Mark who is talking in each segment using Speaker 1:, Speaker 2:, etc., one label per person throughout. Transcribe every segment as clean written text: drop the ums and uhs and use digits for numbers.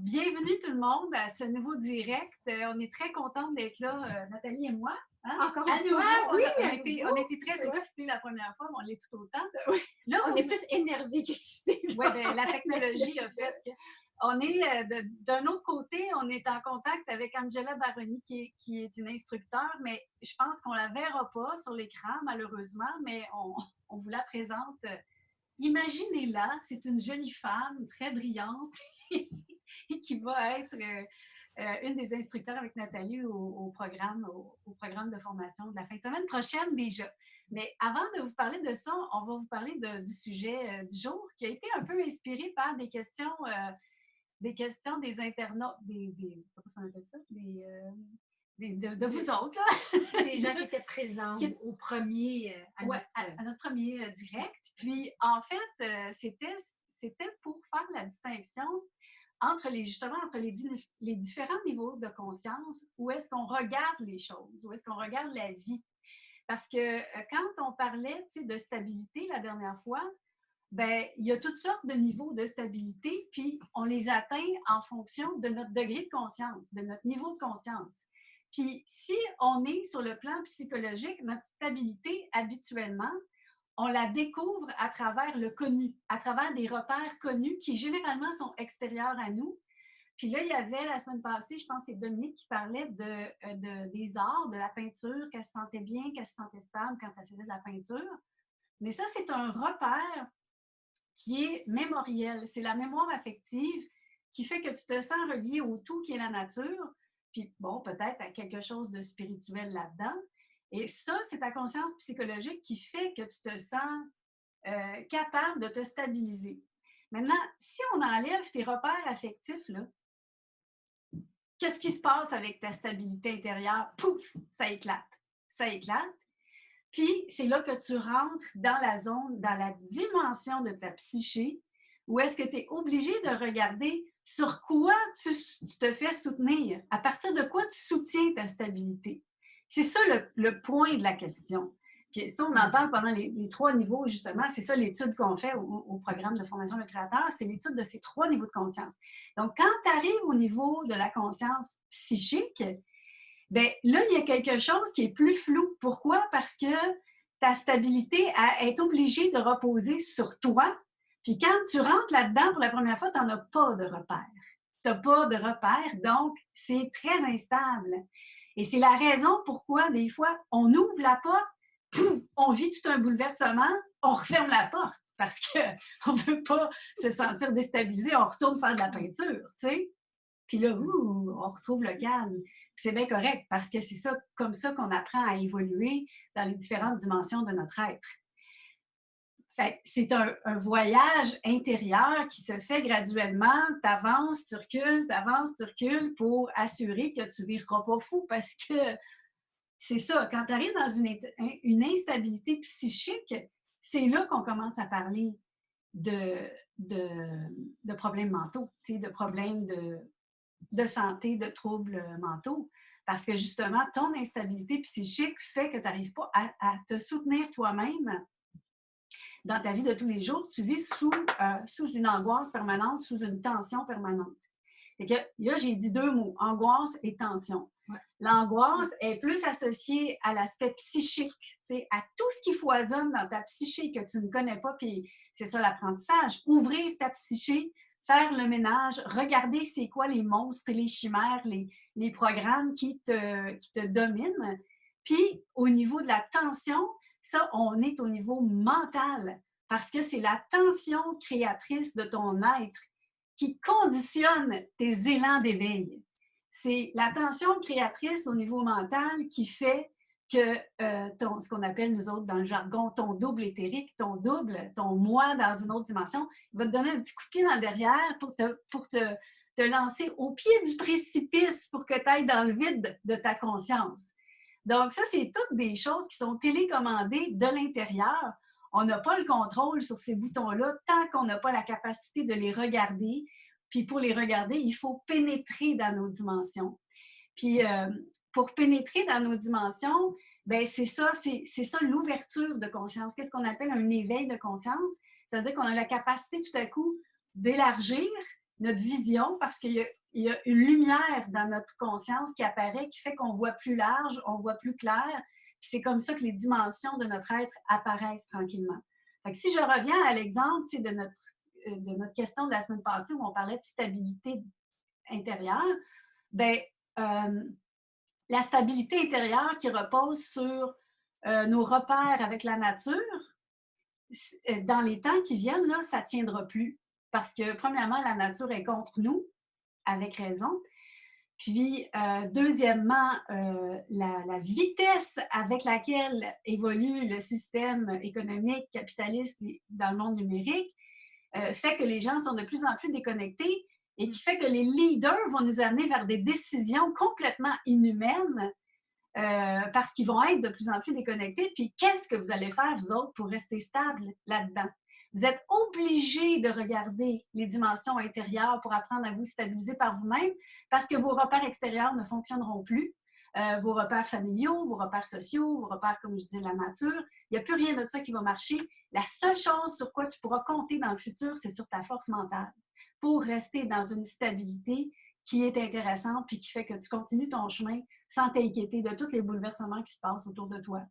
Speaker 1: bienvenue tout le monde à ce nouveau direct. On est très contente d'être là, Nathalie et moi.
Speaker 2: Hein? Encore
Speaker 1: À
Speaker 2: une
Speaker 1: nouveau,
Speaker 2: fois, oui,
Speaker 1: on a été très excités la première fois, mais on l'est tout autant.
Speaker 2: Oui.
Speaker 1: Là,
Speaker 2: on est plus énervés qu'excités.
Speaker 1: Oui, bien, la technologie a fait que. On est d'un autre côté, on est en contact avec Angela Baroni, qui est une instructeure, mais je pense qu'on ne la verra pas sur l'écran, malheureusement, mais on vous la présente. Imaginez-la, c'est une jolie femme très brillante qui va être une des instructeurs avec Nathalie au programme de formation de la fin de semaine prochaine déjà. Mais avant de vous parler de ça, on va vous parler du sujet du jour qui a été un peu inspiré par des questions des internautes, comment on appelle ça? De vous autres, là.
Speaker 2: Des gens qui étaient présents au premier,
Speaker 1: à notre premier direct. Puis, en fait, c'était pour faire la distinction justement entre les différents niveaux de conscience, où est-ce qu'on regarde les choses, où est-ce qu'on regarde la vie. Parce que quand on parlait de stabilité la dernière fois, ben, il y a toutes sortes de niveaux de stabilité, puis on les atteint en fonction de notre degré de conscience, de notre niveau de conscience. Puis si on est sur le plan psychologique, notre stabilité, habituellement, on la découvre à travers le connu, à travers des repères connus qui généralement sont extérieurs à nous. Puis là, il y avait la semaine passée, je pense que c'est Dominique qui parlait des arts, de la peinture, qu'elle se sentait bien, qu'elle se sentait stable quand elle faisait de la peinture. Mais ça, c'est un repère qui est mémoriel. C'est la mémoire affective qui fait que tu te sens relié au tout qui est la nature, puis bon, peut-être à quelque chose de spirituel là-dedans. Et ça, c'est ta conscience psychologique qui fait que tu te sens capable de te stabiliser. Maintenant, si on enlève tes repères affectifs, là, qu'est-ce qui se passe avec ta stabilité intérieure? Pouf, ça éclate. Ça éclate. Puis, c'est là que tu rentres dans la zone, dans la dimension de ta psyché, où est-ce que tu es obligé de regarder sur quoi tu te fais soutenir, à partir de quoi tu soutiens ta stabilité. C'est ça le point de la question. Puis ça, on en parle pendant les 3 niveaux, justement. C'est ça l'étude qu'on fait au programme de formation de créateur, c'est l'étude de ces 3 niveaux de conscience. Donc, quand tu arrives au niveau de la conscience psychique, bien, là, il y a quelque chose qui est plus flou. Pourquoi? Parce que ta stabilité est obligée de reposer sur toi. Puis quand tu rentres là-dedans pour la première fois, tu n'en as pas de repère. Tu n'as pas de repère, donc c'est très instable. Et c'est la raison pourquoi, des fois, on ouvre la porte, pouf, on vit tout un bouleversement, on referme la porte parce qu'on ne veut pas se sentir déstabilisé, on retourne faire de la peinture, tu sais. Puis là, on retrouve le calme. C'est bien correct parce que c'est ça, comme ça qu'on apprend à évoluer dans les différentes dimensions de notre être. Fait, c'est un voyage intérieur qui se fait graduellement. Tu avances, tu recules pour assurer que tu ne vireras pas fou parce que c'est ça, quand tu arrives dans une instabilité psychique, c'est là qu'on commence à parler de problèmes mentaux, de problèmes de santé, de troubles mentaux. Parce que justement, ton instabilité psychique fait que tu n'arrives pas à te soutenir toi-même dans ta vie de tous les jours. Tu vis sous une angoisse permanente, sous une tension permanente. Et que, là, j'ai dit 2 mots, angoisse et tension. Ouais. L'angoisse est plus associée à l'aspect psychique, à tout ce qui foisonne dans ta psyché que tu ne connais pas, puis c'est ça l'apprentissage. Ouvrir ta psyché, faire le ménage, regarder c'est quoi les monstres et les chimères, les programmes qui te dominent. Puis, au niveau de la tension, ça, on est au niveau mental, parce que c'est la tension créatrice de ton être qui conditionne tes élans d'éveil. C'est la tension créatrice au niveau mental qui fait que ce qu'on appelle, nous autres, dans le jargon, ton double éthérique, ton double, ton moi dans une autre dimension, il va te donner un petit coup de pied dans le derrière pour te lancer au pied du précipice pour que tu ailles dans le vide de ta conscience. Donc, ça, c'est toutes des choses qui sont télécommandées de l'intérieur. On n'a pas le contrôle sur ces boutons-là tant qu'on n'a pas la capacité de les regarder. Puis pour les regarder, il faut pénétrer dans nos dimensions. Puis pour pénétrer dans nos dimensions, bien, c'est ça l'ouverture de conscience. Qu'est-ce qu'on appelle un éveil de conscience? C'est-à-dire qu'on a la capacité tout à coup d'élargir notre vision parce qu'il y a une lumière dans notre conscience qui apparaît, qui fait qu'on voit plus large, on voit plus clair. Puis c'est comme ça que les dimensions de notre être apparaissent tranquillement. Fait que si je reviens à l'exemple de notre question de la semaine passée où on parlait de stabilité intérieure, bien, la stabilité intérieure qui repose sur nos repères avec la nature, dans les temps qui viennent, là, ça ne tiendra plus. Parce que, premièrement, la nature est contre nous, avec raison. Puis, deuxièmement, la vitesse avec laquelle évolue le système économique capitaliste dans le monde numérique fait que les gens sont de plus en plus déconnectés et qui fait que les leaders vont nous amener vers des décisions complètement inhumaines parce qu'ils vont être de plus en plus déconnectés. Puis qu'est-ce que vous allez faire, vous autres, pour rester stable là-dedans? Vous êtes obligés de regarder les dimensions intérieures pour apprendre à vous stabiliser par vous-même parce que vos repères extérieurs ne fonctionneront plus. Vos repères familiaux, vos repères sociaux, vos repères, comme je disais, la nature. Il n'y a plus rien de ça qui va marcher. La seule chose sur quoi tu pourras compter dans le futur, c'est sur ta force mentale pour rester dans une stabilité qui est intéressante puis qui fait que tu continues ton chemin sans t'inquiéter de tous les bouleversements qui se passent autour de toi.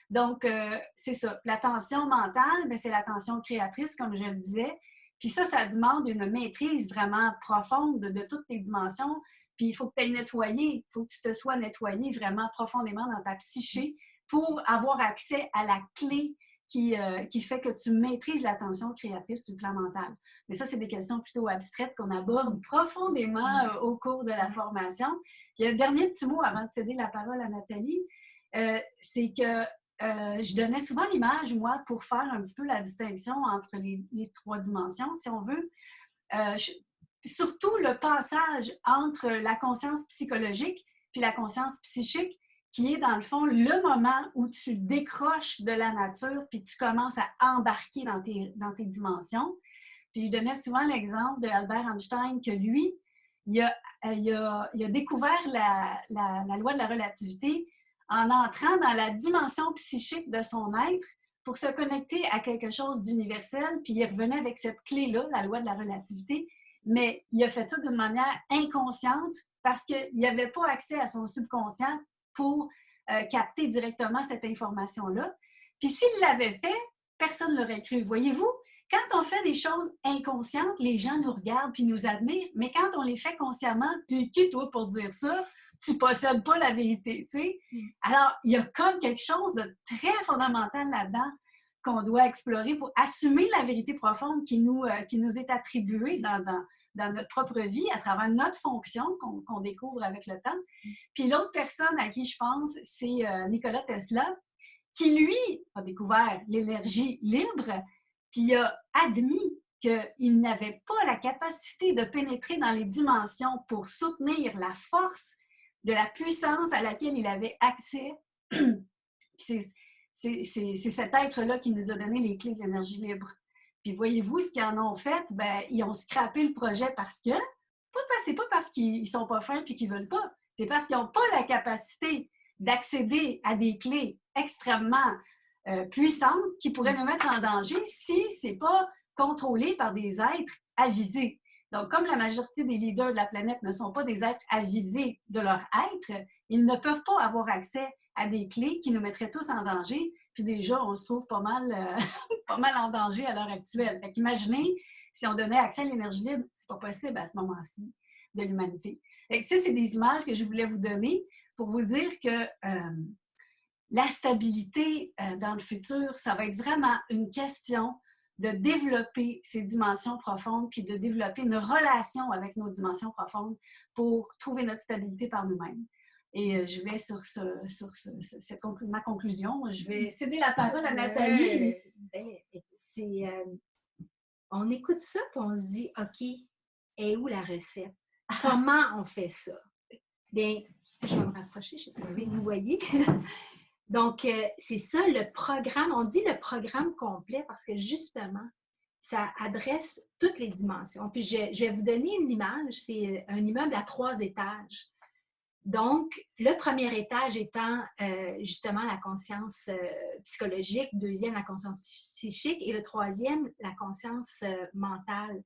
Speaker 1: Donc, c'est ça. La tension mentale, c'est la tension créatrice, comme je le disais. Puis ça demande une maîtrise vraiment profonde de toutes tes dimensions. Puis il faut que tu aies nettoyé, il faut que tu te sois nettoyé vraiment profondément dans ta psyché pour avoir accès à la clé qui fait que tu maîtrises la tension créatrice sur le plan mental. Mais ça, c'est des questions plutôt abstraites qu'on aborde profondément au cours de la formation. Puis un dernier petit mot avant de céder la parole à Nathalie, c'est que je donnais souvent l'image, moi, pour faire un petit peu la distinction entre les trois dimensions, si on veut. Surtout le passage entre la conscience psychologique puis la conscience psychique, qui est dans le fond le moment où tu décroches de la nature puis tu commences à embarquer dans tes dimensions. Puis je donnais souvent l'exemple de Albert Einstein que lui, il a découvert la loi de la relativité en entrant dans la dimension psychique de son être pour se connecter à quelque chose d'universel, puis il revenait avec cette clé-là, la loi de la relativité, mais il a fait ça d'une manière inconsciente parce qu'il n'avait pas accès à son subconscient pour capter directement cette information-là. Puis s'il l'avait fait, personne ne l'aurait cru. Voyez-vous, quand on fait des choses inconscientes, les gens nous regardent puis nous admirent, mais quand on les fait consciemment, tu es qui, toi, pour dire ça? Tu ne possèdes pas la vérité, tu sais? Alors, il y a comme quelque chose de très fondamental là-dedans qu'on doit explorer pour assumer la vérité profonde qui nous est attribuée dans notre propre vie, à travers notre fonction qu'on découvre avec le temps. Puis l'autre personne à qui je pense, c'est Nikola Tesla, qui, lui, a découvert l'énergie libre, puis il a admis qu'il n'avait pas la capacité de pénétrer dans les dimensions pour soutenir la force de la puissance à laquelle il avait accès. C'est cet être-là qui nous a donné les clés de l'énergie libre. Puis voyez-vous, ce qu'ils en ont fait, ben, ils ont scrappé le projet parce que, c'est pas parce qu'ils ne sont pas fins et qu'ils ne veulent pas, c'est parce qu'ils n'ont pas la capacité d'accéder à des clés extrêmement puissantes qui pourraient nous mettre en danger si ce n'est pas contrôlé par des êtres avisés. Donc, comme la majorité des leaders de la planète ne sont pas des êtres avisés de leur être, ils ne peuvent pas avoir accès à des clés qui nous mettraient tous en danger. Puis déjà, on se trouve pas mal en danger à l'heure actuelle. Fait qu'imaginez, si on donnait accès à l'énergie libre, c'est pas possible à ce moment-ci de l'humanité. Fait que ça, c'est des images que je voulais vous donner pour vous dire que la stabilité dans le futur, ça va être vraiment une question de développer ces dimensions profondes puis de développer une relation avec nos dimensions profondes pour trouver notre stabilité par nous-mêmes. Et je vais sur ma conclusion. Je vais céder la parole à Nathalie.
Speaker 2: On écoute ça et on se dit, OK, est où la recette? Comment on fait ça? Bien, je vais me rapprocher, je ne sais pas si vous voyez. Donc, c'est ça le programme. On dit le programme complet parce que justement, ça adresse toutes les dimensions. Puis, je vais vous donner une image. C'est un immeuble à 3 étages. Donc, le premier étage étant justement la conscience psychologique, deuxième, la conscience psychique et le troisième, la conscience mentale.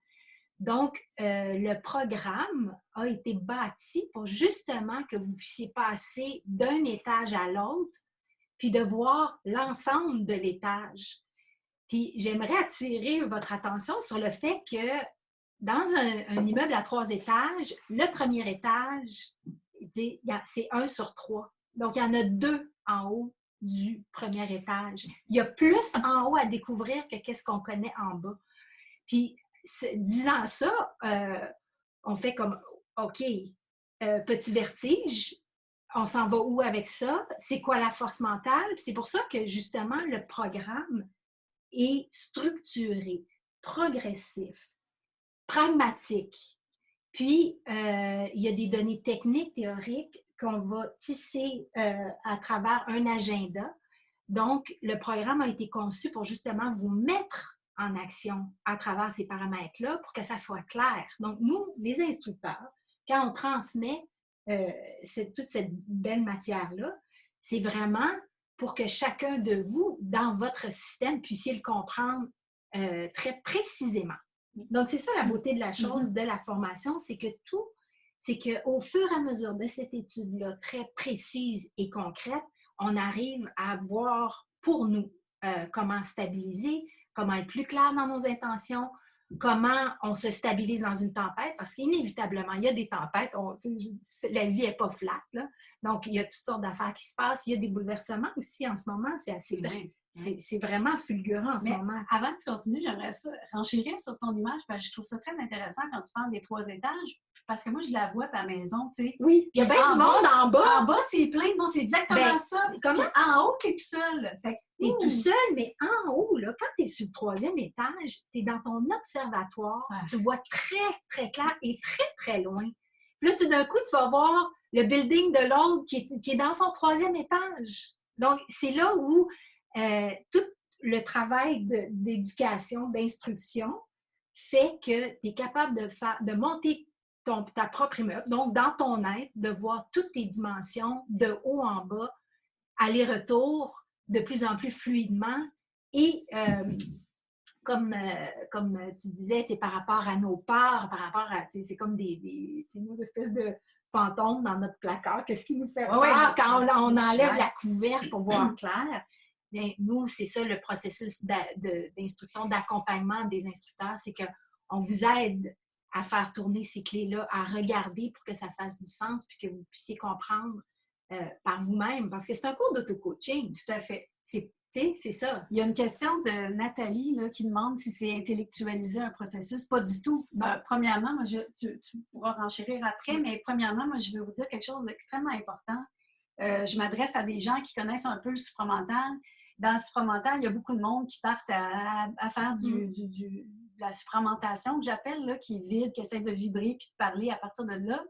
Speaker 2: Donc, le programme a été bâti pour justement que vous puissiez passer d'un étage à l'autre, puis de voir l'ensemble de l'étage. Puis, j'aimerais attirer votre attention sur le fait que dans un immeuble à 3 étages, le premier étage, c'est 1 sur 3. Donc, il y en a 2 en haut du premier étage. Il y a plus en haut à découvrir que qu'est-ce qu'on connaît en bas. Puis, disant ça, on fait comme, OK, petit vertige, on s'en va où avec ça? C'est quoi la force mentale? C'est pour ça que, justement, le programme est structuré, progressif, pragmatique. Puis, il y a des données techniques, théoriques qu'on va tisser à travers un agenda. Donc, le programme a été conçu pour justement vous mettre en action à travers ces paramètres-là pour que ça soit clair. Donc, nous, les instructeurs, quand on transmet toute cette belle matière-là, c'est vraiment pour que chacun de vous, dans votre système, puissiez le comprendre très précisément. Donc, c'est ça la beauté de la chose, de la formation, c'est qu'au fur et à mesure de cette étude-là, très précise et concrète, on arrive à voir pour nous comment stabiliser, comment être plus clair dans nos intentions, comment on se stabilise dans une tempête, parce qu'inévitablement, il y a des tempêtes, la vie n'est pas flat, là. Donc, il y a toutes sortes d'affaires qui se passent, il y a des bouleversements aussi en ce moment, c'est assez vrai. C'est vraiment fulgurant en ce moment.
Speaker 1: Avant que tu continues, j'aimerais ça renchérir sur ton image, parce que je trouve ça très intéressant quand tu parles des 3 étages, parce que moi, je la vois, ta maison, tu sais.
Speaker 2: Oui, il y a bien du monde en bas.
Speaker 1: En bas, c'est plein de monde, c'est exactement ça.
Speaker 2: Comment?
Speaker 1: En haut, tu es tout seul.
Speaker 2: Tu es tout seul, mais en haut, là, quand tu es sur le 3e étage, tu es dans ton observatoire, tu vois très, très clair et très, très loin. Puis là, tout d'un coup, tu vas voir le building de l'autre qui est dans son 3e étage. Donc, c'est là où tout le travail d'éducation, d'instruction fait que tu es capable de monter ta propre immeuble, donc dans ton être, de voir toutes tes dimensions de haut en bas, aller-retour, de plus en plus fluidement. Et comme tu disais, par rapport à nos peurs, par rapport à, c'est comme nos espèces de fantômes dans notre placard. Qu'est-ce qui nous fait peur quand on enlève la couverte pour voir clair? Bien, nous, c'est ça le processus d'instruction, d'accompagnement des instructeurs, c'est qu'on vous aide à faire tourner ces clés-là, à regarder pour que ça fasse du sens, puis que vous puissiez comprendre par vous-même, parce que c'est un cours d'auto-coaching.
Speaker 1: Tout à fait.
Speaker 2: C'est ça.
Speaker 1: Il y a une question de Nathalie là, qui demande si c'est intellectualiser un processus. Pas du tout. Premièrement, moi, tu pourras renchérir après, mais premièrement, moi, je veux vous dire quelque chose d'extrêmement important. Je m'adresse à des gens qui connaissent un peu le supramental. Dans le supramental, il y a beaucoup de monde qui partent à faire de la supramentation, que j'appelle, là, qui vibre, qui essaie de vibrer puis de parler à partir de là.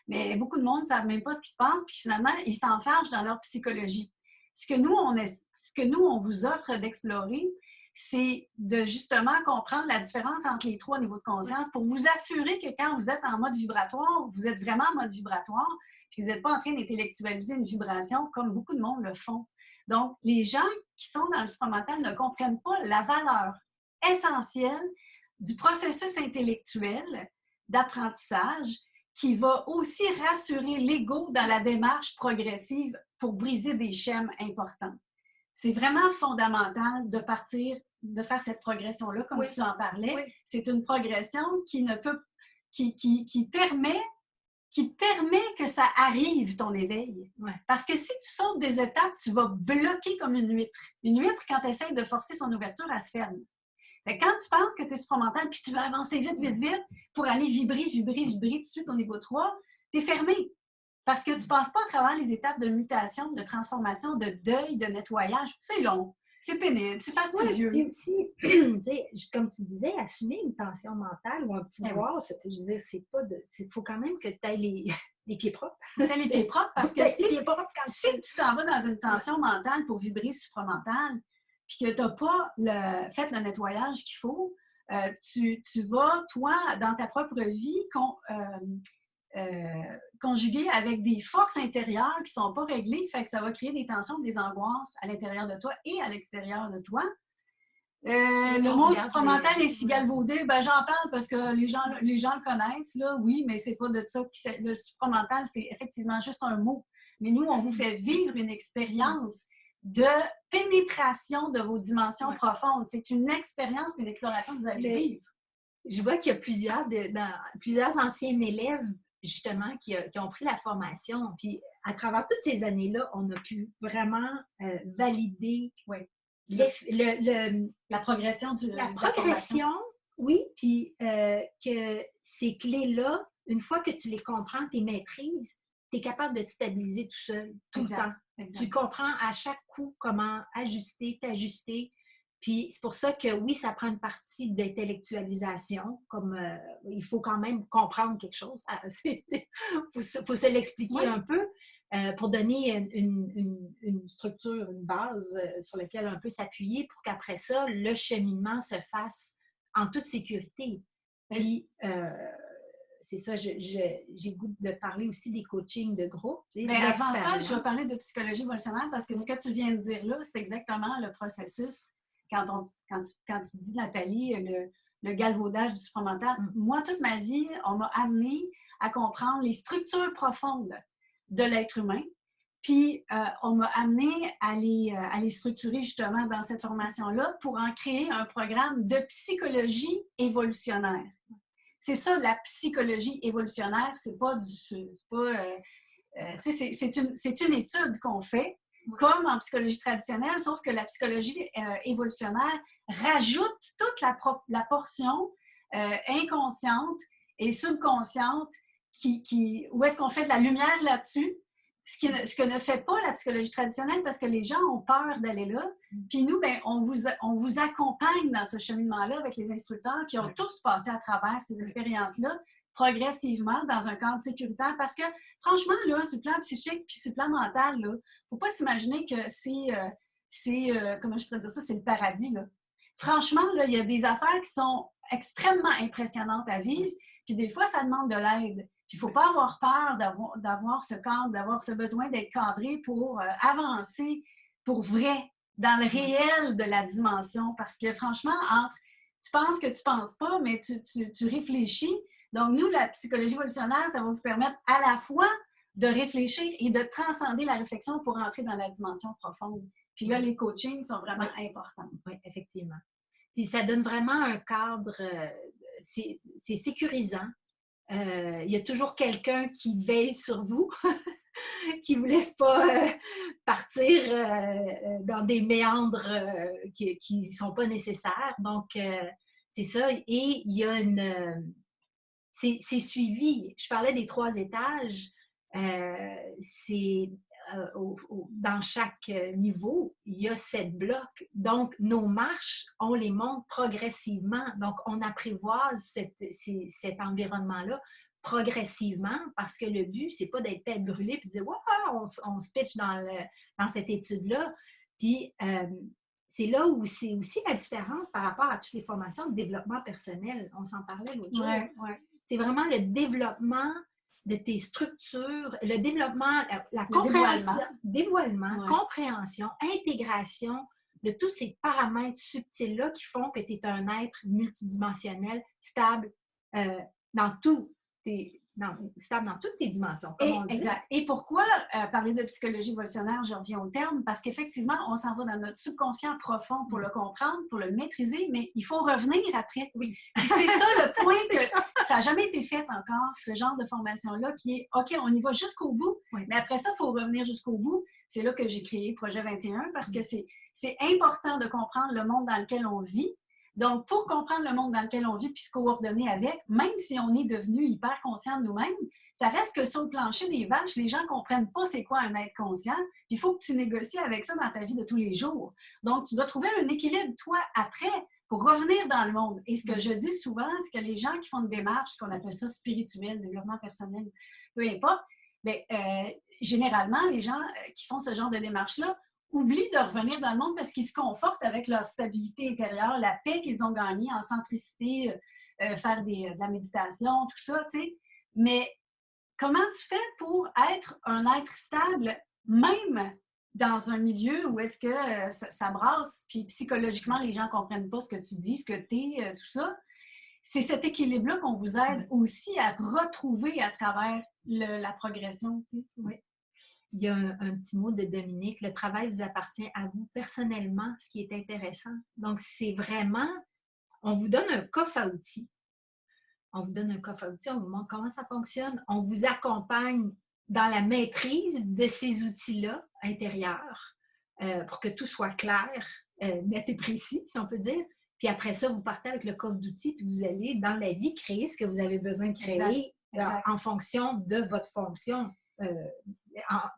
Speaker 1: Mais beaucoup de monde ne savent même pas ce qui se passe, puis finalement, ils s'enfargent dans leur psychologie. Ce que nous, on vous offre d'explorer, c'est de justement comprendre la différence entre les 3 niveaux de conscience pour vous assurer que quand vous êtes en mode vibratoire, vous êtes vraiment en mode vibratoire, puis vous n'êtes pas en train d'intellectualiser une vibration comme beaucoup de monde le font. Donc, les gens qui sont dans le supramental ne comprennent pas la valeur essentielle du processus intellectuel d'apprentissage qui va aussi rassurer l'ego dans la démarche progressive pour briser des schèmes importants. C'est vraiment fondamental de partir, de faire cette progression-là, comme tu en parlais. Oui. C'est une progression qui permet que ça arrive, ton éveil. Ouais. Parce que si tu sautes des étapes, tu vas bloquer comme une huître. Une huître, quand tu essaies de forcer son ouverture, elle se ferme. Fait que quand tu penses que tu es supramental puis tu vas avancer vite, vite, vite pour aller vibrer tout de suite au niveau 3, tu es fermé. Parce que tu ne passes pas à travers les étapes de mutation, de transformation, de deuil, de nettoyage. C'est long, c'est pénible, c'est fastidieux.
Speaker 2: Oui, puis aussi, comme tu disais, assumer une tension mentale ou un pouvoir, je disais, il faut quand même que tu aies les pieds propres.
Speaker 1: Tu aies les pieds propres parce que si tu t'en vas dans une tension mentale pour vibrer supramental, puis que tu n'as pas fait le nettoyage qu'il faut, tu vas, toi, dans ta propre vie, conjuguer avec des forces intérieures qui ne sont pas réglées, fait que ça va créer des tensions, des angoisses à l'intérieur de toi et à l'extérieur de toi. Le
Speaker 2: On
Speaker 1: mot
Speaker 2: regarde
Speaker 1: supramental
Speaker 2: les-
Speaker 1: et si galvaudé, ben, j'en parle parce que les gens le connaissent, là, oui, mais c'est pas de ça. Le supramental, c'est effectivement juste un mot. Mais nous, on vous fait vivre une expérience de pénétration de vos dimensions profondes. C'est une expérience, une exploration que vous allez vivre.
Speaker 2: Je vois qu'il y a plusieurs anciens élèves, justement, qui ont pris la formation. Puis, à travers toutes ces années-là, on a pu vraiment valider
Speaker 1: la progression
Speaker 2: la progression, oui, puis que ces clés-là, une fois que tu les comprends, tu les maîtrises, tu es capable de te stabiliser tout seul, tout le temps. Exact. Tu comprends à chaque coup comment ajuster, t'ajuster. Puis c'est pour ça que oui, ça prend une partie d'intellectualisation, comme il faut quand même comprendre quelque chose. Il faut se l'expliquer un peu pour donner une structure, une base sur laquelle on peut s'appuyer pour qu'après ça, le cheminement se fasse en toute sécurité. Puis, c'est ça, j'ai le goût de parler aussi des coachings de groupe.
Speaker 1: Mais avant ça, je vais parler de psychologie évolutionnaire parce que ce que tu viens de dire là, c'est exactement le processus. Quand tu dis, Nathalie, le galvaudage du supramental, moi, toute ma vie, on m'a amené à comprendre les structures profondes de l'être humain. Puis, on m'a amené à les structurer justement dans cette formation-là pour en créer un programme de psychologie évolutionnaire. C'est ça, de la psychologie évolutionnaire. C'est pas c'est une étude qu'on fait, comme en psychologie traditionnelle, sauf que la psychologie évolutionnaire rajoute toute la portion inconsciente et subconsciente où est-ce qu'on fait de la lumière là-dessus, ce que ne fait pas la psychologie traditionnelle parce que les gens ont peur d'aller là. Puis nous, ben, on vous accompagne dans ce cheminement-là avec les instructeurs qui ont tous passé à travers ces expériences-là progressivement dans un cadre sécuritaire parce que, franchement, là, sur le plan psychique puis sur le plan mental, il ne faut pas s'imaginer que comment je pourrais dire ça, c'est le paradis, là. Franchement, là, il y a des affaires qui sont extrêmement impressionnantes à vivre, puis des fois, ça demande de l'aide. Puis il ne faut pas avoir peur d'avoir ce cadre, d'avoir ce besoin d'être cadré pour avancer pour vrai, dans le réel de la dimension. Parce que franchement, tu penses que tu ne penses pas, mais tu réfléchis. Donc, nous, la psychologie évolutionnaire, ça va vous permettre à la fois de réfléchir et de transcender la réflexion pour entrer dans la dimension profonde. Puis là, les coachings sont vraiment importants.
Speaker 2: Oui, effectivement. Puis ça donne vraiment un cadre, c'est sécurisant. Il y a toujours quelqu'un qui veille sur vous, qui ne vous laisse pas partir dans des méandres qui ne sont pas nécessaires. Donc, c'est ça. Et il y a c'est suivi. Je parlais des 3 étages. Dans chaque niveau, il y a 7 blocs. Donc, nos marches, on les monte progressivement. Donc, on apprivoise cet environnement-là progressivement parce que le but, c'est pas d'être tête brûlée et de dire wow, on se pitch dans cette étude-là. Puis, c'est là où c'est aussi la différence par rapport à toutes les formations de développement personnel. On s'en parlait l'autre jour.
Speaker 1: Ouais.
Speaker 2: C'est vraiment le développement de tes structures, le développement, la compréhension, dévoilement, compréhension, intégration de tous ces paramètres subtils-là qui font que tu es un être multidimensionnel, stable dans toutes tes dimensions.
Speaker 1: Exact. Et pourquoi parler de psychologie évolutionnaire, je reviens au terme, parce qu'effectivement, on s'en va dans notre subconscient profond pour le comprendre, pour le maîtriser, mais il faut revenir après.
Speaker 2: Oui.
Speaker 1: C'est ça le point que ça n'a jamais été fait encore, ce genre de formation-là, qui est OK, on y va jusqu'au bout, mais après ça, il faut revenir jusqu'au bout. C'est là que j'ai créé Projet 21 parce que c'est important de comprendre le monde dans lequel on vit. Donc, pour comprendre le monde dans lequel on vit puis se coordonner avec, même si on est devenu hyper conscient de nous-mêmes, ça reste que sur le plancher des vaches, les gens ne comprennent pas c'est quoi un être conscient. Puis il faut que tu négocies avec ça dans ta vie de tous les jours. Donc, tu dois trouver un équilibre, toi, après, pour revenir dans le monde. Et ce que je dis souvent, c'est que les gens qui font une démarche, qu'on appelle ça spirituel, développement personnel, peu importe, bien, généralement, les gens qui font ce genre de démarche-là oublient de revenir dans le monde parce qu'ils se confortent avec leur stabilité intérieure, la paix qu'ils ont gagnée en centricité, faire de la méditation, tout ça, tu sais. Mais comment tu fais pour être un être stable, même dans un milieu où est-ce que ça brasse, puis psychologiquement, les gens ne comprennent pas ce que tu dis, ce que tu es, tout ça. C'est cet équilibre-là qu'on vous aide aussi à retrouver à travers la progression.
Speaker 2: Oui. Il y a un petit mot de Dominique, le travail vous appartient à vous personnellement, ce qui est intéressant. Donc, c'est vraiment, on vous donne un coffre à outils. On vous donne un coffre à outils, on vous montre comment ça fonctionne. On vous accompagne dans la maîtrise de ces outils-là intérieurs pour que tout soit clair, net et précis, si on peut dire. Puis après ça, vous partez avec le coffre d'outils, puis vous allez, dans la vie, créer ce que vous avez besoin de créer en fonction de votre fonction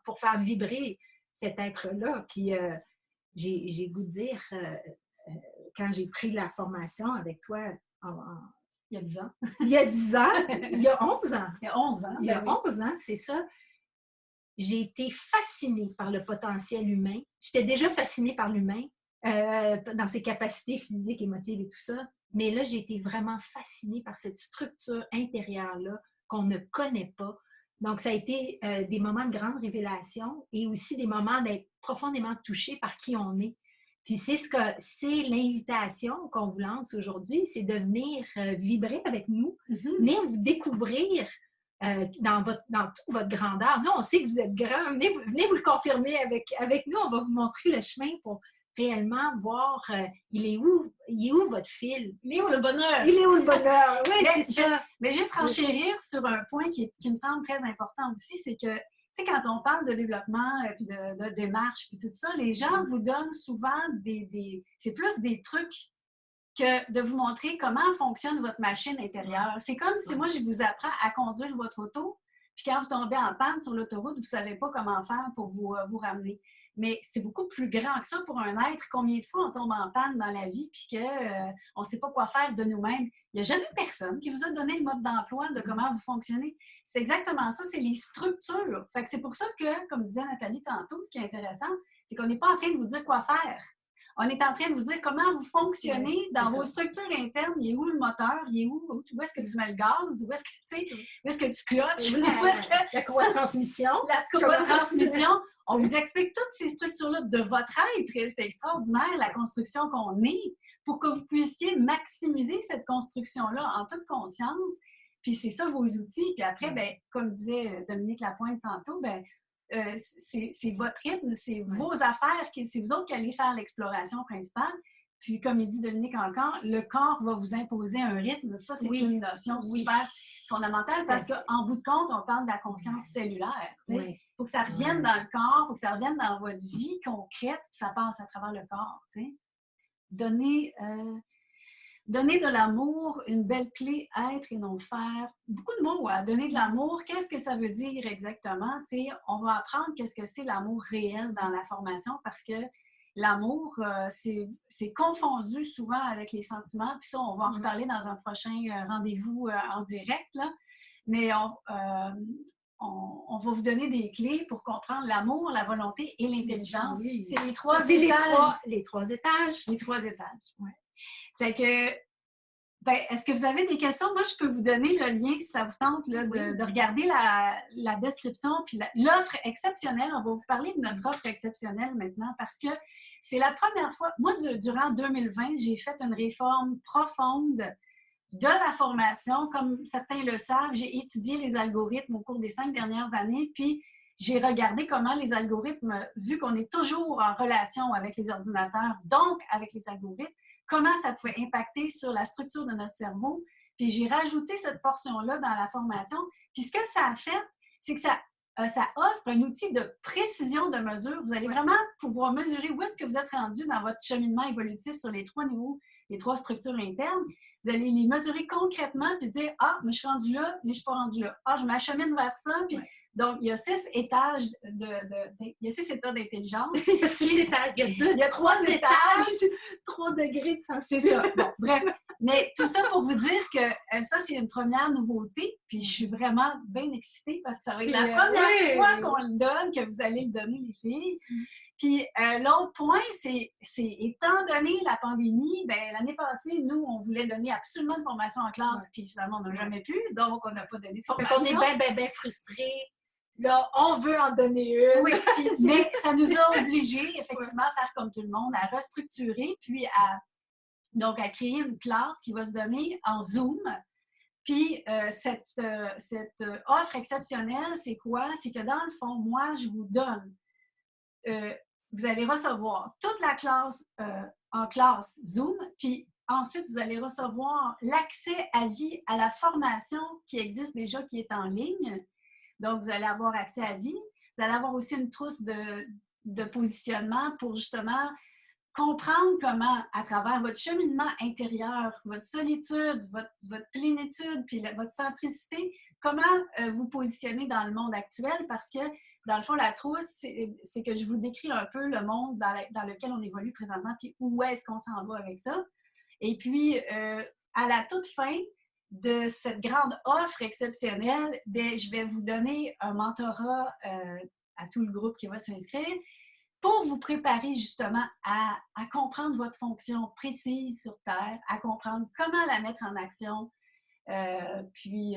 Speaker 2: pour faire vibrer cet être-là. Puis j'ai goût de dire, quand j'ai pris la formation avec toi
Speaker 1: il y a 10 ans.
Speaker 2: Il y a 10 ans, il y a 11 ans.
Speaker 1: Il y a 11 ans.
Speaker 2: Il y a 11 ans, c'est ça. J'ai été fascinée par le potentiel humain. J'étais déjà fascinée par l'humain, dans ses capacités physiques, émotives et tout ça. Mais là, j'ai été vraiment fascinée par cette structure intérieure-là qu'on ne connaît pas. Donc, ça a été des moments de grande révélation et aussi des moments d'être profondément touchée par qui on est. Puis c'est l'invitation qu'on vous lance aujourd'hui, c'est de venir vibrer avec nous, venir vous découvrir dans toute votre grandeur. Nous, on sait que vous êtes grand. Venez vous le confirmer avec nous. On va vous montrer le chemin pour réellement voir il est où votre fil?
Speaker 1: Il est où le bonheur?
Speaker 2: Il est où le bonheur? Oui, c'est ça.
Speaker 1: Mais juste renchérir sur un point qui me semble très important aussi, c'est que, tu sais, quand on parle de développement, puis de démarche, puis tout ça, les gens vous donnent souvent c'est plus des trucs que de vous montrer comment fonctionne votre machine intérieure. C'est comme si moi, je vous apprends à conduire votre auto, puis quand vous tombez en panne sur l'autoroute, vous ne savez pas comment faire pour vous ramener. Mais c'est beaucoup plus grand que ça pour un être. Combien de fois on tombe en panne dans la vie puis qu'on ne sait pas quoi faire de nous-mêmes? Il n'y a jamais personne qui vous a donné le mode d'emploi de comment vous fonctionnez. C'est exactement ça, c'est les structures. Fait que c'est pour ça que, comme disait Nathalie tantôt, ce qui est intéressant, c'est qu'on n'est pas en train de vous dire quoi faire. On est en train de vous dire comment vous fonctionnez dans vos structures internes. Il est où le moteur? Il est où est-ce que tu mets le gaz? Où est-ce que tu clutches?
Speaker 2: La courroie de transmission.
Speaker 1: La courroie de transmission. On vous explique toutes ces structures-là de votre être. C'est extraordinaire, la construction qu'on est, pour que vous puissiez maximiser cette construction-là en toute conscience. Puis c'est ça vos outils. Puis après, ben, comme disait Dominique Lapointe tantôt, ben, c'est votre rythme, c'est vos affaires, c'est vous autres qui allez faire l'exploration principale. Puis, comme il dit Dominique encore, le corps va vous imposer un rythme. Ça, c'est une notion super fondamentale parce qu'en bout de compte, on parle de la conscience cellulaire. Il faut que ça revienne dans le corps, il faut que ça revienne dans votre vie concrète, puis ça passe à travers le corps. Donner de l'amour, une belle clé, être et non faire. Beaucoup de mots à donner de l'amour. Qu'est-ce que ça veut dire exactement? On va apprendre qu'est-ce que c'est l'amour réel dans la formation parce que l'amour, c'est confondu souvent avec les sentiments. Puis ça, on va en reparler dans un prochain rendez-vous en direct. Là. Mais on va vous donner des clés pour comprendre l'amour, la volonté et l'intelligence.
Speaker 2: Oui.
Speaker 1: C'est les trois étages.
Speaker 2: Les trois étages.
Speaker 1: Les trois étages, oui. C'est que, est-ce que vous avez des questions? Moi, je peux vous donner le lien si ça vous tente là, de regarder la description puis l'offre exceptionnelle. On va vous parler de notre offre exceptionnelle maintenant parce que c'est la première fois. Moi, durant 2020, j'ai fait une réforme profonde de la formation. Comme certains le savent, j'ai étudié les algorithmes au cours des 5 dernières années, puis j'ai regardé comment les algorithmes, vu qu'on est toujours en relation avec les ordinateurs, donc avec les algorithmes, comment ça pouvait impacter sur la structure de notre cerveau. Puis j'ai rajouté cette portion-là dans la formation. Puis ce que ça a fait, c'est que ça offre un outil de précision de mesure. Vous allez vraiment pouvoir mesurer où est-ce que vous êtes rendu dans votre cheminement évolutif sur les 3 niveaux, les 3 structures internes. Vous allez les mesurer concrètement puis dire « Ah, mais je suis rendu là, mais je ne suis pas rendu là. Ah, je m'achemine vers ça. » Puis donc, il y a 6 étages il y a 6 états d'intelligence.
Speaker 2: Il y a 6 étages. Il y a 3 étages. 3 degrés de sensibilité.
Speaker 1: C'est ça. Bon, bref. Mais tout ça pour vous dire que ça, c'est une première nouveauté. Puis je suis vraiment bien excitée parce que ça va être la première fois qu'on le donne, que vous allez le donner, les filles. Puis l'autre point, c'est étant donné la pandémie, l'année passée, nous, on voulait donner absolument une formation en classe. Puis finalement, on n'a jamais pu. Donc, on n'a pas donné de formation.
Speaker 2: On est bien frustrés. là, on veut en donner une.
Speaker 1: Oui, mais ça nous a obligés, effectivement, à faire comme tout le monde, à restructurer, puis donc à créer une classe qui va se donner en Zoom. Puis cette offre exceptionnelle, c'est quoi? C'est que dans le fond, moi, je vous donne, vous allez recevoir toute la classe en classe Zoom, puis ensuite, vous allez recevoir l'accès à vie à la formation qui existe déjà, qui est en ligne. Donc, vous allez avoir accès à vie. Vous allez avoir aussi une trousse de positionnement pour justement comprendre comment, à travers votre cheminement intérieur, votre solitude, votre plénitude, puis votre centricité, comment vous positionner dans le monde actuel, parce que, dans le fond, la trousse, c'est que je vous décris un peu le monde dans lequel on évolue présentement, puis où est-ce qu'on s'en va avec ça. Et puis, à la toute fin de cette grande offre exceptionnelle, bien, je vais vous donner un mentorat à tout le groupe qui va s'inscrire, pour vous préparer justement à comprendre votre fonction précise sur Terre, à comprendre comment la mettre en action, puis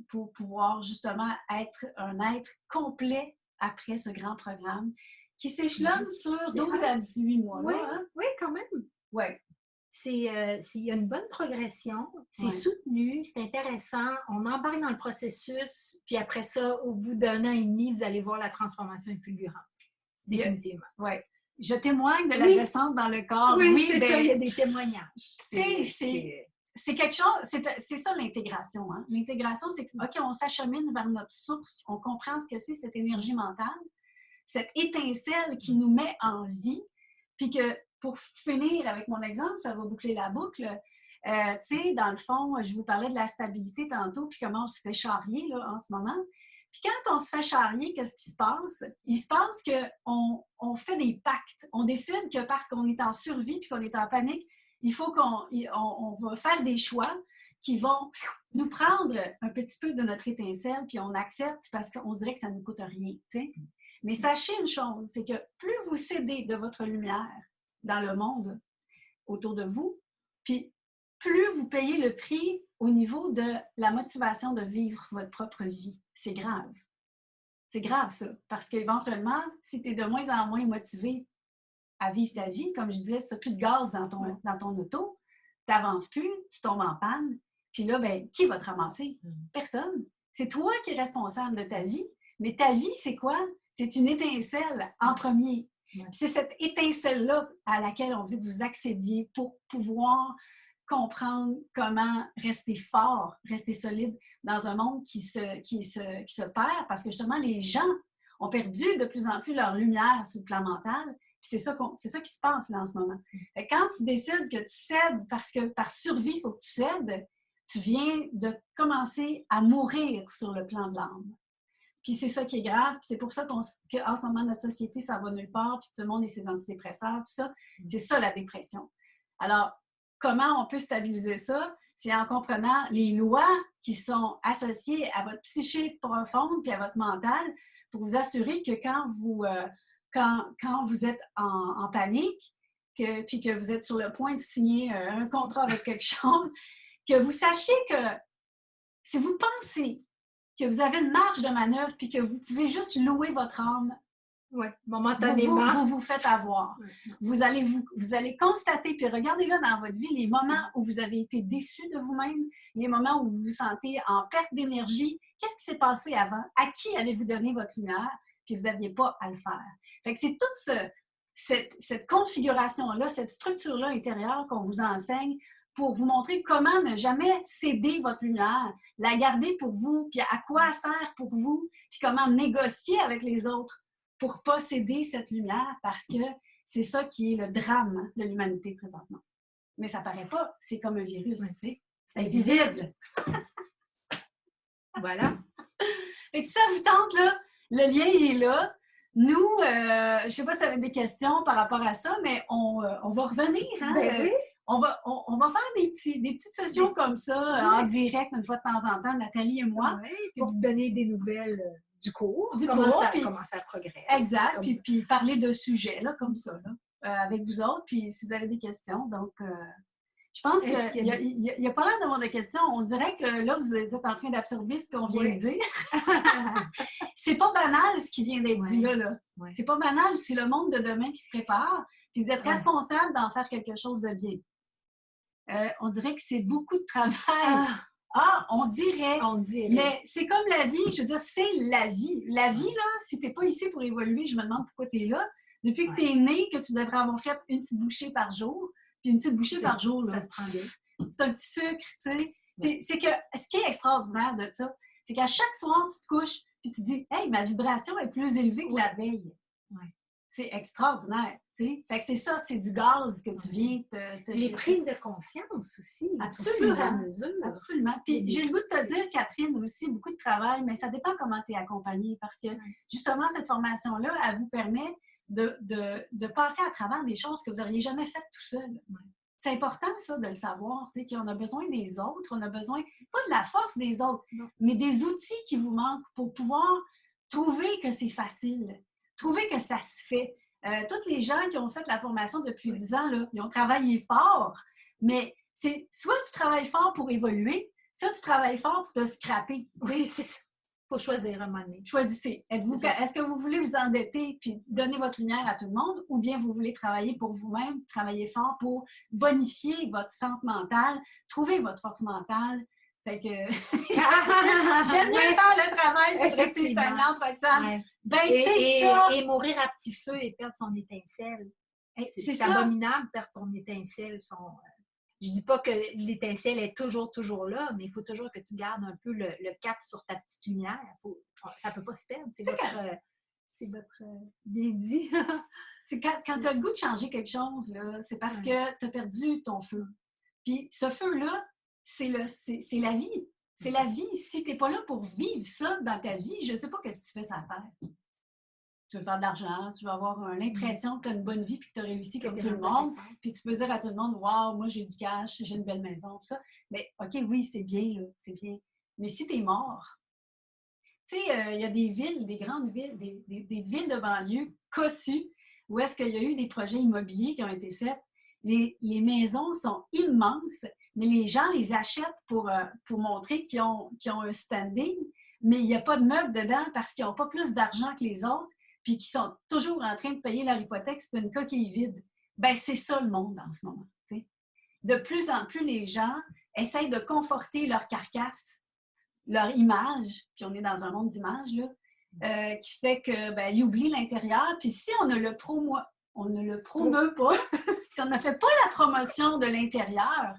Speaker 1: pour pouvoir justement être un être complet après ce grand programme qui s'échelonne sur 12 à 18 mois.
Speaker 2: Oui,
Speaker 1: là, hein?
Speaker 2: Oui, quand même.
Speaker 1: Oui.
Speaker 2: Il y a une bonne progression, c'est soutenu, c'est intéressant, on embarque dans le processus, puis après ça, au bout d'1 an et demi, vous allez voir la transformation fulgurante. Définitivement.
Speaker 1: Oui. Je témoigne de la descente dans le corps.
Speaker 2: Oui, c'est ça, il y a des témoignages.
Speaker 1: C'est quelque chose, c'est ça l'intégration. Hein? L'intégration, c'est que, OK, on s'achemine vers notre source, on comprend ce que c'est cette énergie mentale, cette étincelle qui nous met en vie, puis que, pour finir avec mon exemple, ça va boucler la boucle. Tu sais, dans le fond, je vous parlais de la stabilité tantôt, puis comment on se fait charrier là, en ce moment. Puis quand on se fait charrier, qu'est-ce qui se passe? Il se passe qu'on fait des pactes. On décide que parce qu'on est en survie puis qu'on est en panique, il faut qu'on va faire des choix qui vont nous prendre un petit peu de notre étincelle, puis on accepte parce qu'on dirait que ça ne nous coûte rien. T'sais? Mais sachez une chose, c'est que plus vous cédez de votre lumière dans le monde autour de vous, puis plus vous payez le prix au niveau de la motivation de vivre votre propre vie. C'est grave. C'est grave, ça. Parce qu'éventuellement, si tu es de moins en moins motivé à vivre ta vie, comme je disais, si tu n'as plus de gaz dans ton auto, tu n'avances plus, tu tombes en panne, puis là, ben, qui va te ramasser? Personne. C'est toi qui es responsable de ta vie, mais ta vie, c'est quoi? C'est une étincelle en premier. C'est cette étincelle-là à laquelle on veut que vous accédiez pour pouvoir comprendre comment rester fort, rester solide dans un monde qui se perd, parce que justement, les gens ont perdu de plus en plus leur lumière sur le plan mental. Puis c'est ça qui se passe là en ce moment. Fait que quand tu décides que tu cèdes parce que par survie, il faut que tu cèdes, tu viens de commencer à mourir sur le plan de l'âme. Puis c'est ça qui est grave, puis c'est pour ça qu'en ce moment, notre société, ça va nulle part, puis tout le monde est ses antidépresseurs, tout ça. C'est ça la dépression. Alors, comment on peut stabiliser ça? C'est en comprenant les lois qui sont associées à votre psyché profonde puis à votre mental pour vous assurer que quand vous êtes en panique, puis que vous êtes sur le point de signer un contrat avec quelque chose, que vous sachiez que si vous pensez que vous avez une marge de manœuvre puis que vous pouvez juste louer votre âme, momentanément, vous faites avoir. Vous allez constater, puis regardez-le dans votre vie, les moments où vous avez été déçu de vous-même, les moments où vous vous sentez en perte d'énergie. Qu'est-ce qui s'est passé avant? À qui avez-vous donné votre lumière? Puis vous n'aviez pas à le faire. Fait que c'est toute cette configuration-là, cette structure-là intérieure qu'on vous enseigne pour vous montrer comment ne jamais céder votre lumière, la garder pour vous, puis à quoi elle sert pour vous, puis comment négocier avec les autres pour ne pas céder cette lumière, parce que c'est ça qui est le drame de l'humanité présentement. Mais ça ne paraît pas, c'est comme un virus, tu sais. C'est invisible.
Speaker 2: Voilà.
Speaker 1: Et si ça vous tente, là, le lien il est là. Nous, je ne sais pas si vous avez des questions par rapport à ça, mais on va revenir. Hein?
Speaker 2: Ben oui.
Speaker 1: On va faire des petites sessions comme ça, en direct, une fois de temps en temps, Nathalie et moi.
Speaker 2: Oui, pour vous donner des nouvelles du cours, comment ça progresse.
Speaker 1: Exact, puis parler de sujets là, comme ça, là, avec vous autres, puis si vous avez des questions. Donc, je pense qu'il n'y a pas l'air d'avoir de questions. On dirait que là, vous êtes en train d'absorber ce qu'on vient de dire. c'est pas banal ce qui vient d'être dit là.
Speaker 2: Ouais.
Speaker 1: C'est pas banal, c'est le monde de demain qui se prépare, puis vous êtes
Speaker 2: Ouais.
Speaker 1: responsable d'en faire quelque chose de bien. On dirait que c'est beaucoup de travail. On dirait.
Speaker 2: On dirait.
Speaker 1: Mais c'est comme la vie, je veux dire, c'est la vie. La vie, là, si t'es pas ici pour évoluer, je me demande pourquoi t'es là. Depuis que t'es né, que tu devrais avoir fait une petite bouchée par jour, puis une petite bouchée par jour, là,
Speaker 2: ça se prend bien.
Speaker 1: C'est un petit sucre, tu sais. C'est que ce qui est extraordinaire de ça, c'est qu'à chaque soir, tu te couches, puis tu te dis, hey, ma vibration est plus élevée que la veille.
Speaker 2: Ouais.
Speaker 1: C'est extraordinaire, tu sais. Fait que c'est ça, c'est du gaz que tu viens te
Speaker 2: Les prises de conscience aussi.
Speaker 1: Absolument.
Speaker 2: Au fur et à mesure.
Speaker 1: Absolument. Puis j'ai le goût de te dire, Catherine, aussi, beaucoup de travail, mais ça dépend comment tu es accompagnée. Parce que justement, cette formation-là, elle vous permet de passer à travers des choses que vous n'auriez jamais faites tout seul. C'est important, ça, de le savoir, tu sais, qu'on a besoin des autres, on a besoin, pas de la force des autres, mais des outils qui vous manquent pour pouvoir trouver que c'est facile, trouver que ça se fait. Toutes les gens qui ont fait la formation depuis 10 ans, là, ils ont travaillé fort, mais c'est soit tu travailles fort pour évoluer, soit tu travailles fort pour te scraper.
Speaker 2: Oui, c'est ça. Il faut choisir un moment donné.
Speaker 1: Choisissez. Est-ce que vous voulez vous endetter puis donner votre lumière à tout le monde, ou bien vous voulez travailler pour vous-même, travailler fort pour bonifier votre santé mentale, trouver votre force mentale? Fait que j'aime bien faire le travail pour rester stagnante, Roxane. Ben, c'est ça!
Speaker 2: Et mourir à petit feu et perdre son étincelle. C'est abominable, perdre son étincelle. Je dis pas que l'étincelle est toujours là, mais il faut toujours que tu gardes un peu le cap sur ta petite lumière. Ça peut pas se perdre. C'est votre dédit.
Speaker 1: C'est quand tu as le goût de changer quelque chose, c'est parce que tu as perdu ton feu. Puis ce feu-là, c'est la vie. C'est la vie. Si tu n'es pas là pour vivre ça dans ta vie, je ne sais pas qu'est-ce que tu fais sur la terre. Tu veux faire de l'argent, tu vas avoir l'impression que tu as une bonne vie puis que tu as réussi comme tout le monde. Puis tu peux dire à tout le monde, waouh, moi j'ai du cash, j'ai une belle maison, tout ça. Mais OK, oui, c'est bien, là, c'est bien. Mais si tu es mort, tu sais, il y a des villes, des grandes villes, des villes de banlieue cossues où est-ce qu'il y a eu des projets immobiliers qui ont été faits. Les maisons sont immenses, mais les gens les achètent pour montrer qu'ils ont un standing, mais il n'y a pas de meubles dedans parce qu'ils n'ont pas plus d'argent que les autres, puis qui sont toujours en train de payer leur hypothèque, c'est une coquille vide. Ben c'est ça le monde en ce moment. T'sais. De plus en plus, les gens essayent de conforter leur carcasse, leur image, puis on est dans un monde d'images, là, qui fait que ils oublient l'intérieur. Puis si on ne le promeut pas, si on ne fait pas la promotion de l'intérieur,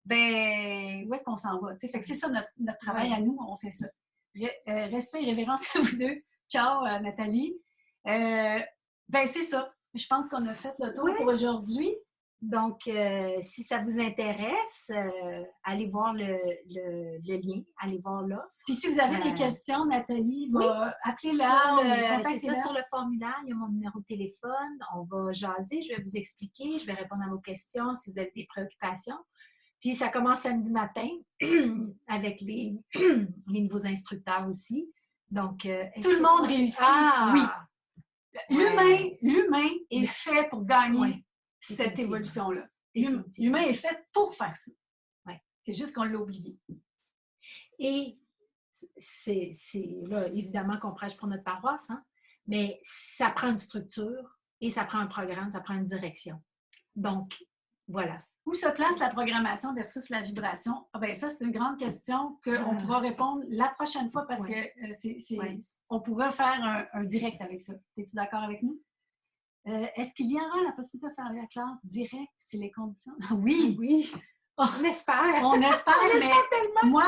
Speaker 1: ben où est-ce qu'on s'en va? T'sais? Fait que c'est ça notre travail à nous, on fait ça. Respect et révérence à vous deux. Ciao, Nathalie. C'est ça. Je pense qu'on a fait le tour pour aujourd'hui.
Speaker 2: Donc, si ça vous intéresse, allez voir le lien, allez voir l'offre.
Speaker 1: Puis si vous avez des questions, Nathalie, appelez-la.
Speaker 2: C'est ça, sur le formulaire, il y a mon numéro de téléphone. On va jaser, je vais vous expliquer, je vais répondre à vos questions si vous avez des préoccupations. Puis ça commence samedi matin avec les nouveaux instructeurs aussi. Donc,
Speaker 1: tout le monde réussit. Oui. L'humain est fait pour gagner cette évolution-là. L'humain est fait pour faire ça. C'est juste qu'on l'a oublié.
Speaker 2: Et c'est là, évidemment qu'on prêche pour notre paroisse, hein? Mais ça prend une structure et ça prend un programme, ça prend une direction. Donc, voilà.
Speaker 1: Où se place la programmation versus la vibration? Ça, c'est une grande question qu'on pourra répondre la prochaine fois parce que on pourra faire un direct avec ça. Es-tu d'accord avec nous? Est-ce qu'il y aura la possibilité de faire la classe directe si les conditions...
Speaker 2: Oui! Oui! On espère!
Speaker 1: On espère,
Speaker 2: on espère tellement!
Speaker 1: Moi,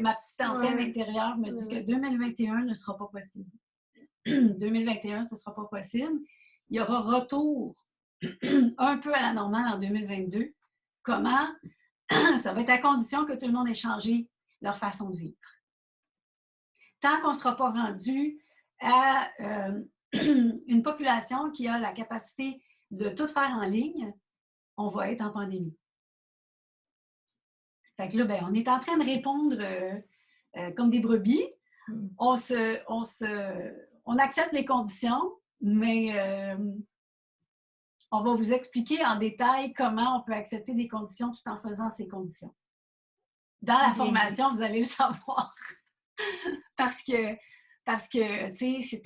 Speaker 1: ma petite antenne intérieure me dit que 2021 ne sera pas possible. 2021, ce ne sera pas possible. Il y aura retour un peu à la normale en 2022. Comment? Ça va être à condition que tout le monde ait changé leur façon de vivre. Tant qu'on ne sera pas rendu à une population qui a la capacité de tout faire en ligne, on va être en pandémie. Fait que là, on est en train de répondre comme des brebis. On accepte les conditions, mais on va vous expliquer en détail comment on peut accepter des conditions tout en faisant ces conditions. Dans la formation, vous allez le savoir. Parce que Parce que, tu sais,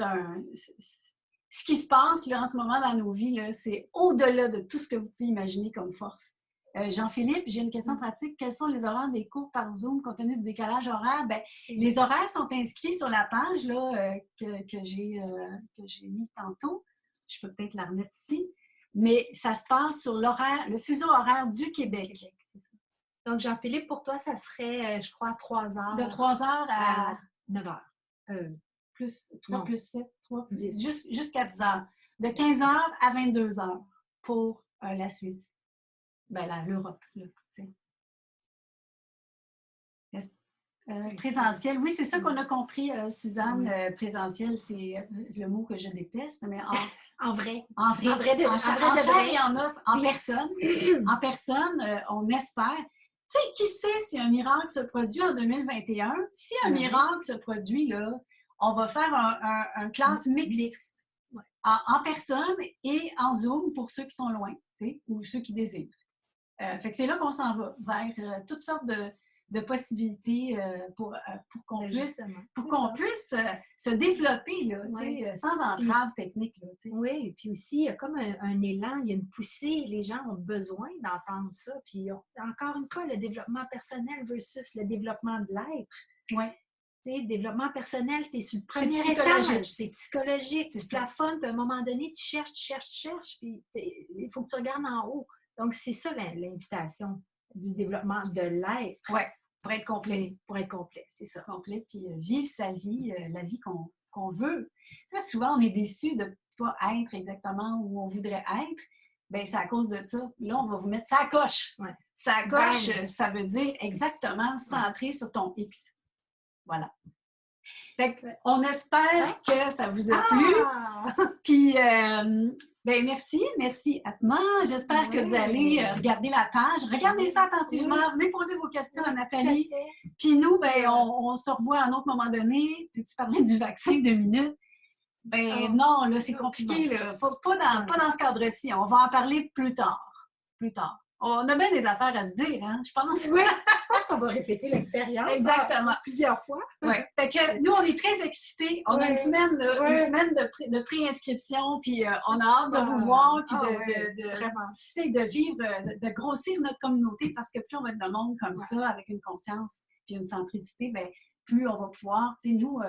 Speaker 1: ce qui se passe là, en ce moment dans nos vies, là, c'est au-delà de tout ce que vous pouvez imaginer comme force. Jean-Philippe, j'ai une question pratique. Quels sont les horaires des cours par Zoom compte tenu du décalage horaire? Bien, les horaires sont inscrits sur la page là, que j'ai mis tantôt. Je peux peut-être la remettre ici. Mais ça se passe sur le fuseau horaire du Québec.
Speaker 2: Donc, Jean-Philippe, pour toi, ça serait, je crois, 3 heures.
Speaker 1: De 3 heures à
Speaker 2: 9 heures.
Speaker 1: Plus 3 plus 7, 3 plus
Speaker 2: 10.
Speaker 1: Jusqu'à 10 heures. De 15 heures à 22 heures pour la Suisse. Ben, l'Europe, là, présentiel, oui, c'est ça qu'on a compris, Suzanne. Présentiel, c'est le mot que je déteste, mais
Speaker 2: en vrai.
Speaker 1: En chair et en os, en personne. En personne, on espère. Tu sais, qui sait si un miracle se produit en 2021? Si un miracle se produit, là, on va faire un classe mixte. En personne et en Zoom pour ceux qui sont loin, ou ceux qui désirent. Fait que c'est là qu'on s'en va, vers toutes sortes de possibilités pour qu'on puisse se développer là, sans entrave technique. Là,
Speaker 2: oui, et puis aussi, il y a comme un élan, il y a une poussée, les gens ont besoin d'entendre ça. Puis encore une fois, le développement personnel versus le développement de l'être.
Speaker 1: Oui.
Speaker 2: Tu sais, développement personnel, tu es sur le premier étage, c'est psychologique, tu plafonnes, puis à un moment donné, tu cherches, puis il faut que tu regardes en haut. Donc, c'est ça l'invitation du développement de l'être.
Speaker 1: Oui, pour être complet.
Speaker 2: Pour être complet, c'est ça.
Speaker 1: Complet, puis vivre sa vie, la vie qu'on veut. Tu sais, souvent, on est déçu de ne pas être exactement où on voudrait être. Bien, c'est à cause de ça. Là, on va vous mettre ça coche.
Speaker 2: Ouais.
Speaker 1: Ça coche, ça veut dire exactement centré sur ton X. Voilà. Fait qu'on espère que ça vous a plu. Puis, ben merci Atma. J'espère que vous allez regarder la page. Regardez ça attentivement. Venez poser vos questions à Nathalie. Puis nous, ben, on se revoit à un autre moment donné. Puis tu parlais du vaccin 2 minutes. Ben non, là, c'est compliqué. Là. Pas dans ce cadre-ci. On va en parler plus tard. On a bien des affaires à se dire, hein, je pense.
Speaker 2: Oui, je pense qu'on va répéter l'expérience.
Speaker 1: Exactement.
Speaker 2: Plusieurs fois.
Speaker 1: Oui. Fait que nous, on est très excités. On a une semaine de pré-inscription, puis on a hâte de vous voir, puis de vivre, de grossir notre communauté, parce que plus on va être de monde comme ça, avec une conscience, puis une centricité, bien, plus on va pouvoir, tu sais, nous,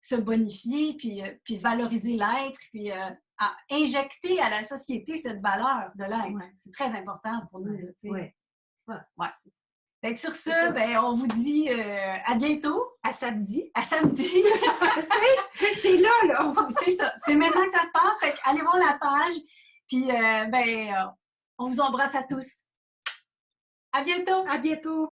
Speaker 1: se bonifier, puis valoriser l'être, puis injecter à la société cette valeur de l'être. Ouais. C'est très important pour nous.
Speaker 2: Oui.
Speaker 1: Fait que sur ça, ben, on vous dit à bientôt.
Speaker 2: À samedi.
Speaker 1: À samedi.
Speaker 2: C'est là.
Speaker 1: C'est ça. C'est maintenant que ça se passe. Fait que allez voir la page. Puis, on vous embrasse à tous. À bientôt.
Speaker 2: À bientôt.